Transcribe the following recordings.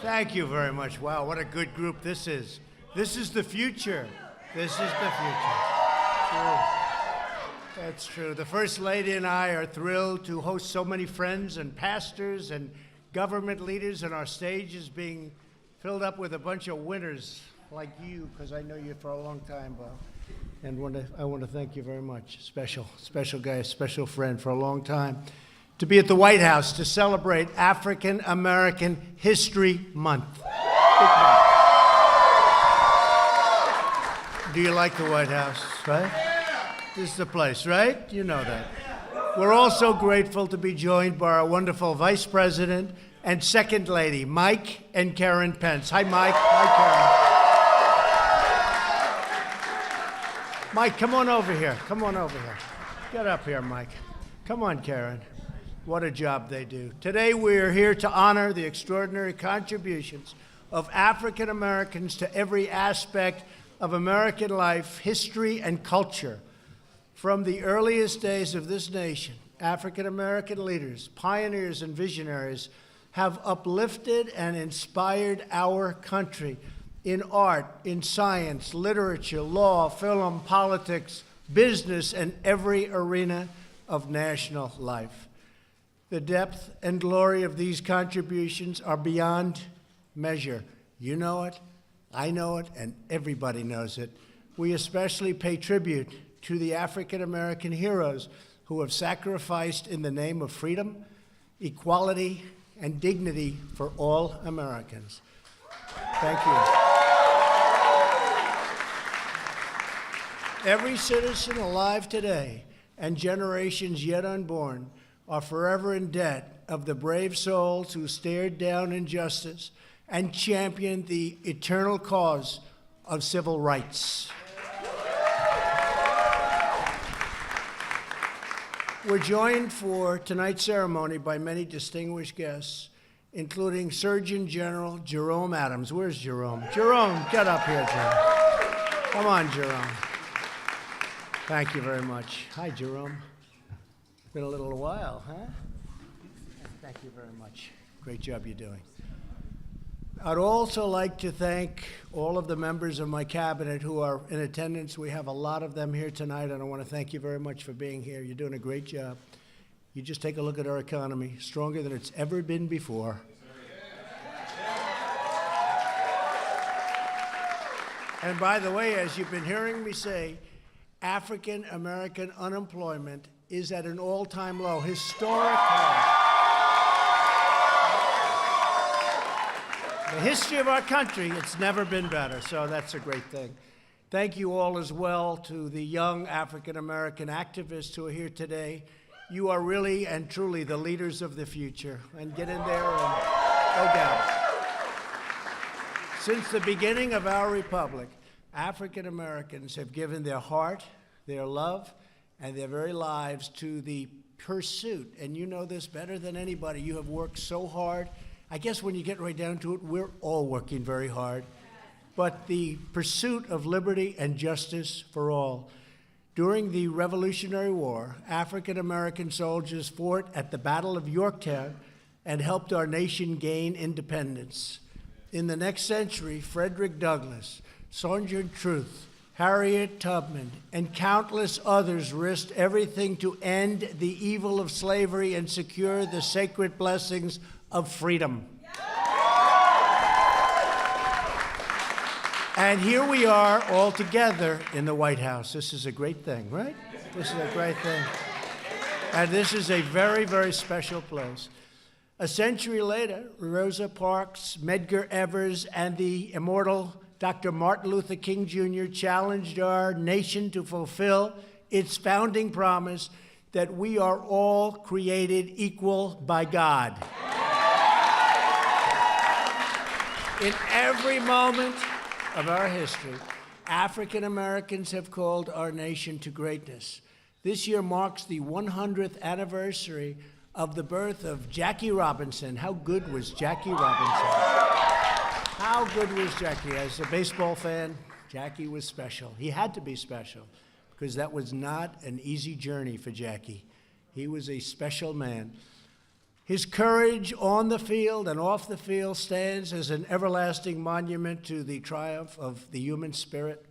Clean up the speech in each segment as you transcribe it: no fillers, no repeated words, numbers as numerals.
Thank you very much. Wow, what a good group this is. This is the future. This is the future. True. That's true. The First Lady and I are thrilled to host so many friends and pastors and government leaders, and our stage is being filled up with a bunch of winners like you, because I know you for a long time, Bob. And I want to thank you very much. Special guy, special friend for a long time. To be at the White House to celebrate African American History Month. Big month. Do you like the White House, right? This is the place, right? You know that. We're also grateful to be joined by our wonderful Vice President and Second Lady, Mike and Karen Pence. Hi, Mike. Hi, Karen. Mike, come on over here. Come on over here. Get up here, Mike. Come on, Karen. What a job they do. Today we are here to honor the extraordinary contributions of African Americans to every aspect of American life, history, and culture. From the earliest days of this nation, African American leaders, pioneers, and visionaries have uplifted and inspired our country in art, in science, literature, law, film, politics, business, and every arena of national life. The depth and glory of these contributions are beyond measure. You know it, I know it, and everybody knows it. We especially pay tribute to the African American heroes who have sacrificed in the name of freedom, equality, and dignity for all Americans. Thank you. Every citizen alive today and generations yet unborn are forever in debt of the brave souls who stared down injustice and championed the eternal cause of civil rights. We're joined for tonight's ceremony by many distinguished guests, including Surgeon General Jerome Adams. Where's Jerome? Jerome, get up here, Jerome. Come on, Jerome. Thank you very much. Hi, Jerome. Been a little while, huh? Thank you very much. Great job you're doing. I'd also like to thank all of the members of my cabinet who are in attendance. We have a lot of them here tonight, and I want to thank you very much for being here. You're doing a great job. You just take a look at our economy, stronger than it's ever been before. And by the way, as you've been hearing me say, African American unemployment is at an all-time low, historic low. The history of our country, it's never been better, so that's a great thing. Thank you all as well to the young African American activists who are here today. You are really and truly the leaders of the future, and get in there and no doubt. Since the beginning of our republic, African Americans have given their heart, their love, and their very lives to the pursuit. And you know this better than anybody. You have worked so hard. I guess when you get right down to it, we're all working very hard. But the pursuit of liberty and justice for all. During the Revolutionary War, African American soldiers fought at the Battle of Yorktown and helped our nation gain independence. In the next century, Frederick Douglass, Sojourner Truth, Harriet Tubman, and countless others risked everything to end the evil of slavery and secure the sacred blessings of freedom. And here we are all together in the White House. This is a great thing, right? This is a great thing. And this is a very, very special place. A century later, Rosa Parks, Medgar Evers, and the immortal Dr. Martin Luther King Jr. challenged our nation to fulfill its founding promise that we are all created equal by God. In every moment of our history, African Americans have called our nation to greatness. This year marks the 100th anniversary of the birth of Jackie Robinson. How good was Jackie Robinson? How good was Jackie? As a baseball fan, Jackie was special. He had to be special because that was not an easy journey for Jackie. He was a special man. His courage on the field and off the field stands as an everlasting monument to the triumph of the human spirit.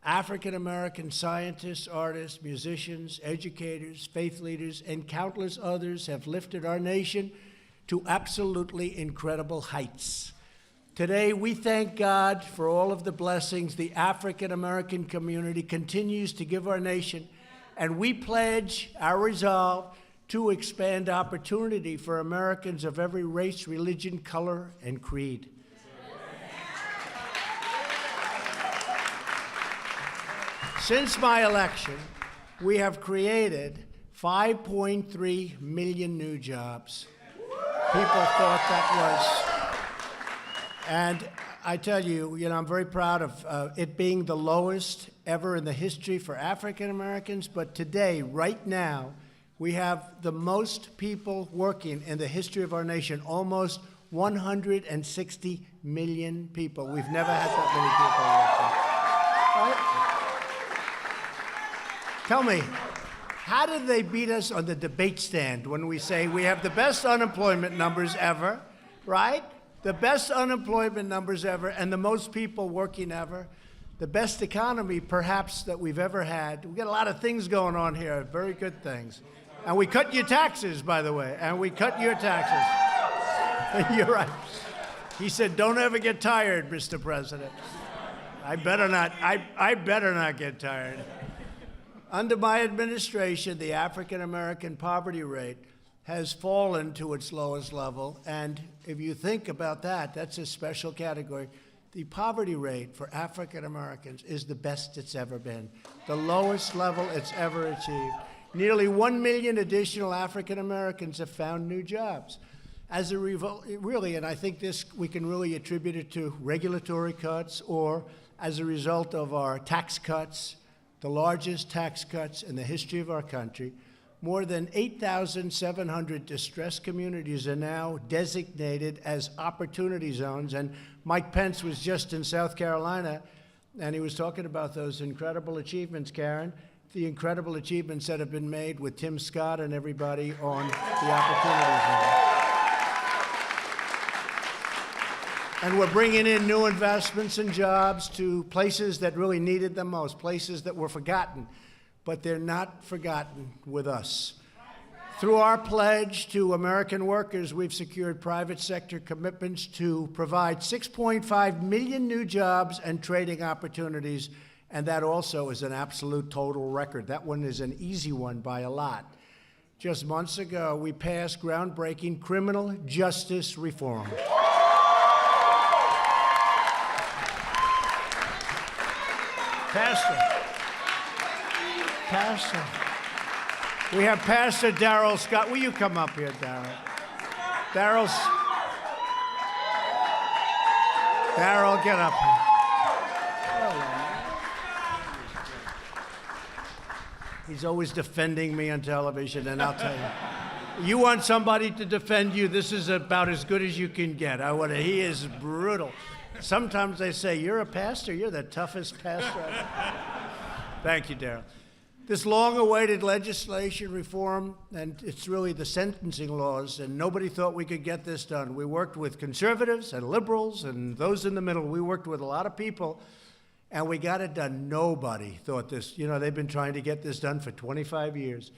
African-American scientists, artists, musicians, educators, faith leaders, and countless others have lifted our nation to absolutely incredible heights. Today, we thank God for all of the blessings the African-American community continues to give our nation, and we pledge our resolve to expand opportunity for Americans of every race, religion, color, and creed. Since my election, we have created 5.3 million new jobs. People thought that was, and I tell you, I'm very proud of it being the lowest ever in the history for African Americans, but today, right now, we have the most people working in the history of our nation, almost 160 million people. We've never had that many people working. Right? Tell me, how did they beat us on the debate stand when we say we have the best unemployment numbers ever, right? The best unemployment numbers ever and the most people working ever. The best economy, perhaps, that we've ever had. We've got a lot of things going on here, very good things. And we cut your taxes, by the way, and we cut your taxes. You're right. He said, don't ever get tired, Mr. President. I better not get tired. Under my administration, the African-American poverty rate has fallen to its lowest level. And if you think about that, that's a special category. The poverty rate for African-Americans is the best it's ever been, the lowest level it's ever achieved. Nearly 1 million additional African-Americans have found new jobs. As a really, and I think this we can really attribute it to regulatory cuts or as a result of our tax cuts, the largest tax cuts in the history of our country. More than 8,700 distressed communities are now designated as opportunity zones. And Mike Pence was just in South Carolina, and he was talking about those incredible achievements, Karen, the incredible achievements that have been made with Tim Scott and everybody on the opportunity zone. And we're bringing in new investments and jobs to places that really needed them most, places that were forgotten, but they're not forgotten with us. Through our pledge to American workers, we've secured private sector commitments to provide 6.5 million new jobs and trading opportunities, and that also is an absolute total record. That one is an easy one by a lot. Just months ago, we passed groundbreaking criminal justice reform. Pastor. We have Pastor Darrell Scott. Will you come up here, Darrell? Darrell, get up here. He's always defending me on television, and I'll tell you. You want somebody to defend you, this is about as good as you can get. He is brutal. Sometimes they say, you're a pastor, you're the toughest pastor ever. Thank you, Darrell. This long-awaited legislation reform, and it's really the sentencing laws, and nobody thought we could get this done. We worked with conservatives and liberals and those in the middle. We worked with a lot of people, and we got it done. Nobody thought this. They've been trying to get this done for 25 years,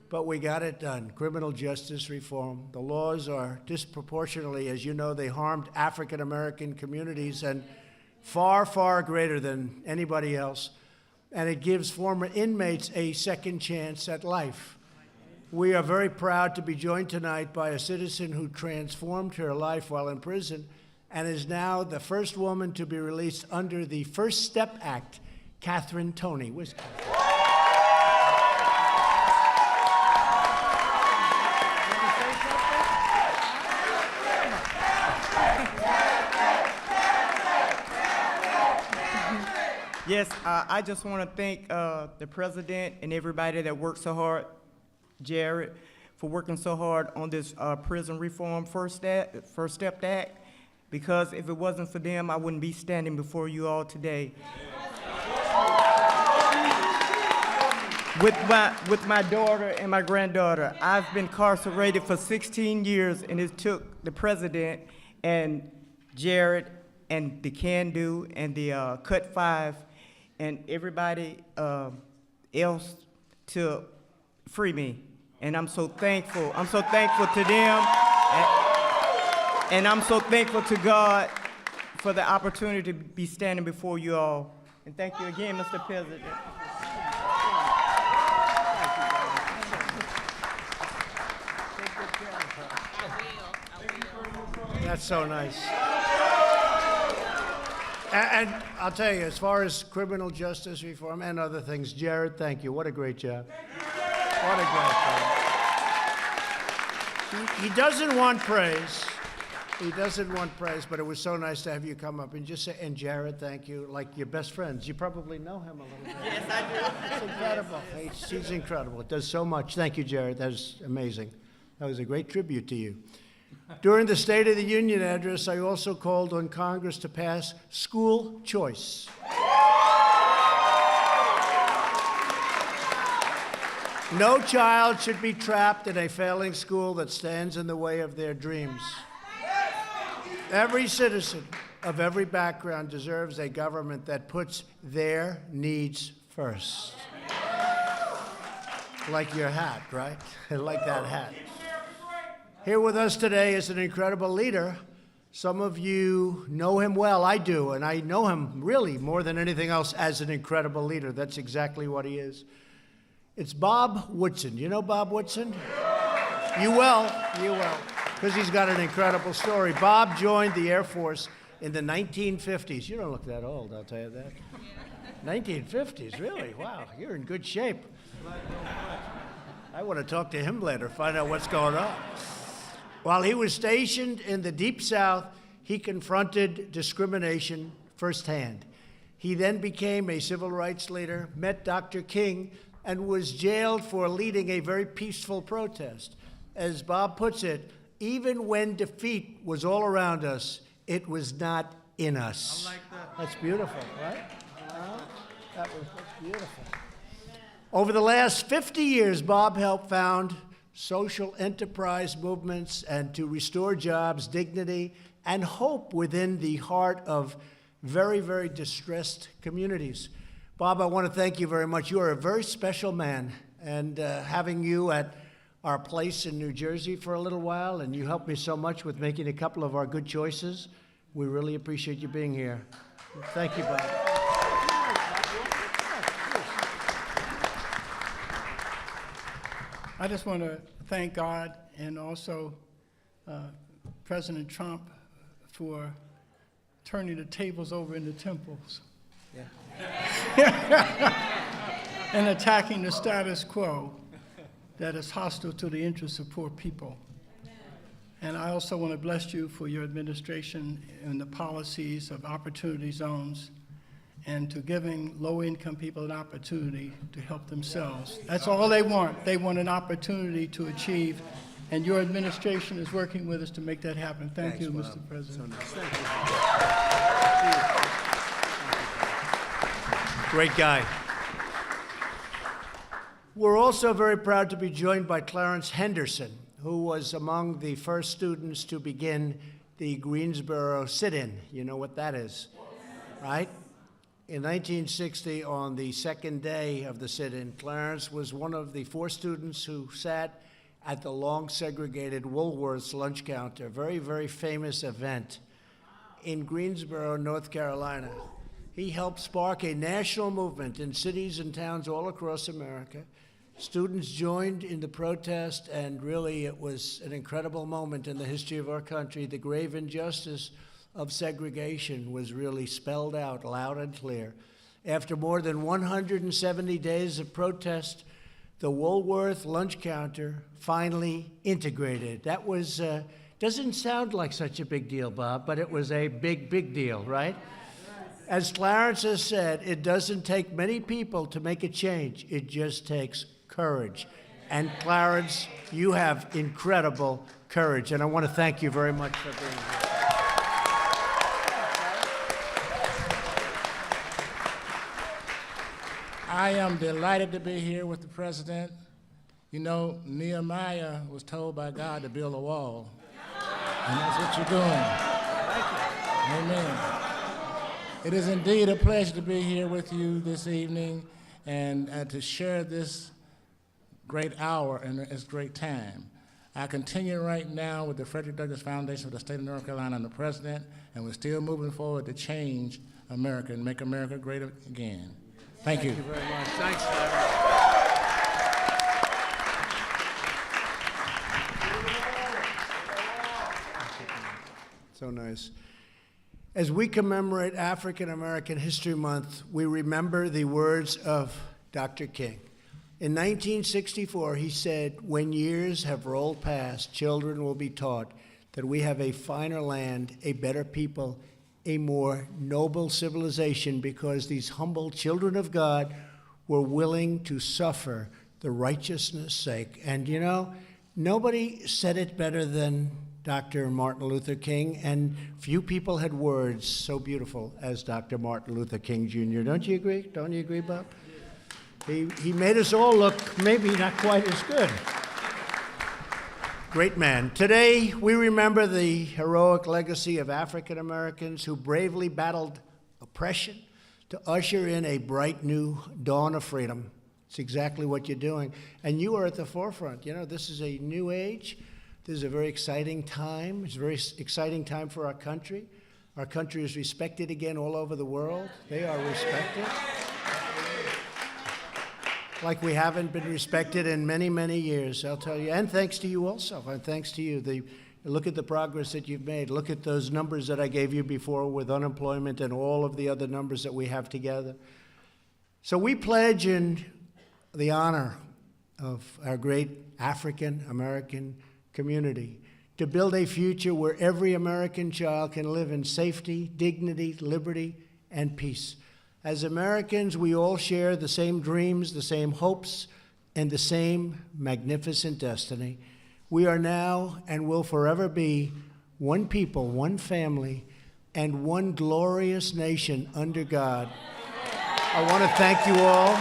but we got it done. Criminal justice reform. The laws are disproportionately, as you know, they harmed African-American communities and far, far greater than anybody else. And it gives former inmates a second chance at life. We are very proud to be joined tonight by a citizen who transformed her life while in prison and is now the first woman to be released under the First Step Act, Catherine Toney. Where's Catherine? Yes, I just want to thank the president and everybody that worked so hard, Jared, for working so hard on this prison reform First Step Act, because if it wasn't for them, I wouldn't be standing before you all today. with my daughter and my granddaughter. I've been incarcerated for 16 years, and it took the president and Jared and the Can Do and the Cut 5 and everybody else to free me. And I'm so thankful. I'm so thankful to them, and I'm so thankful to God for the opportunity to be standing before you all. And thank you again, Mr. President. That's so nice. And I'll tell you, as far as criminal justice reform and other things, Jared, thank you. What a great job. What a great job. He doesn't want praise. He doesn't want praise, but it was so nice to have you come up and just say, and Jared, thank you, like your best friends. You probably know him a little bit. Yes, I do. It's incredible. He's incredible. It does so much. Thank you, Jared. That was amazing. That was a great tribute to you. During the State of the Union address, I also called on Congress to pass school choice. No child should be trapped in a failing school that stands in the way of their dreams. Every citizen of every background deserves a government that puts their needs first. Like your hat, right? I like that hat. Here with us today is an incredible leader. Some of you know him well. I do, and I know him really more than anything else as an incredible leader. That's exactly what he is. It's Bob Woodson. You know Bob Woodson? You will, because he's got an incredible story. Bob joined the Air Force in the 1950s. You don't look that old, I'll tell you that. 1950s, really? Wow, you're in good shape. I want to talk to him later, find out what's going on. While he was stationed in the Deep South, he confronted discrimination firsthand. He then became a civil rights leader, met Dr. King, and was jailed for leading a very peaceful protest. As Bob puts it, even when defeat was all around us, it was not in us. I like that. That's beautiful, right? That's beautiful. Over the last 50 years, Bob helped found social enterprise movements and to restore jobs, dignity, and hope within the heart of very, very distressed communities. Bob, I want to thank you very much. You are a very special man, and having you at our place in New Jersey for a little while, and you helped me so much with making a couple of our good choices. We really appreciate you being here. Thank you, Bob. I just want to thank God and also President Trump for turning the tables over in the temples. And attacking the status quo that is hostile to the interests of poor people. And I also want to bless you for your administration and the policies of opportunity zones and to giving low-income people an opportunity to help themselves. That's all they want. They want an opportunity to achieve, and your administration is working with us to make that happen. Thank you, Mr. President. Great guy. We're also very proud to be joined by Clarence Henderson, who was among the first students to begin the Greensboro sit-in. You know what that is, right? In 1960, on the second day of the sit-in, Clarence was one of the 4 students who sat at the long segregated Woolworth's lunch counter, a very, very famous event in Greensboro, North Carolina. He helped spark a national movement in cities and towns all across America. Students joined in the protest, and really it was an incredible moment in the history of our country. The grave injustice of segregation was really spelled out loud and clear. After more than 170 days of protest, the Woolworth lunch counter finally integrated. That was, doesn't sound like such a big deal, Bob, but it was a big, big deal, right? As Clarence has said, it doesn't take many people to make a change. It just takes courage. And Clarence, you have incredible courage, and I want to thank you very much for being here. I I am delighted to be here with the president. You know, Nehemiah was told by God to build a wall, and that's what you're doing. Amen. It is indeed a pleasure to be here with you this evening and to share this great hour and this great time. I continue right now with the Frederick Douglass Foundation for the State of North Carolina and the President, and we're still moving forward to change America and make America great again. Thank you. Thank you very much. Thanks, Larry. So nice. As we commemorate African American History Month, we remember the words of Dr. King. In 1964, he said, "When years have rolled past, children will be taught that we have a finer land, a better people, a more noble civilization, because these humble children of God were willing to suffer the righteousness' sake." And you know, nobody said it better than Dr. Martin Luther King, and few people had words so beautiful as Dr. Martin Luther King Jr. Don't you agree? Don't you agree, Bob? He made us all look maybe not quite as good. Great man. Today, we remember the heroic legacy of African Americans who bravely battled oppression to usher in a bright new dawn of freedom. It's exactly what you're doing. And you are at the forefront. You know, this is a new age. This is a very exciting time. It's a very exciting time for our country. Our country is respected again all over the world. They are respected like we haven't been respected in many, many years, I'll tell you. And thanks to you also, and thanks to you. Look at the progress that you've made. Look at those numbers that I gave you before with unemployment and all of the other numbers that we have together. So we pledge in the honor of our great African American community to build a future where every American child can live in safety, dignity, liberty, and peace. As Americans, we all share the same dreams, the same hopes, and the same magnificent destiny. We are now and will forever be one people, one family, and one glorious nation under God. I want to thank you all.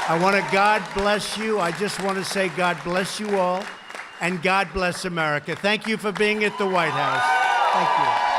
I want to God bless you. I just want to say God bless you all, and God bless America. Thank you for being at the White House. Thank you.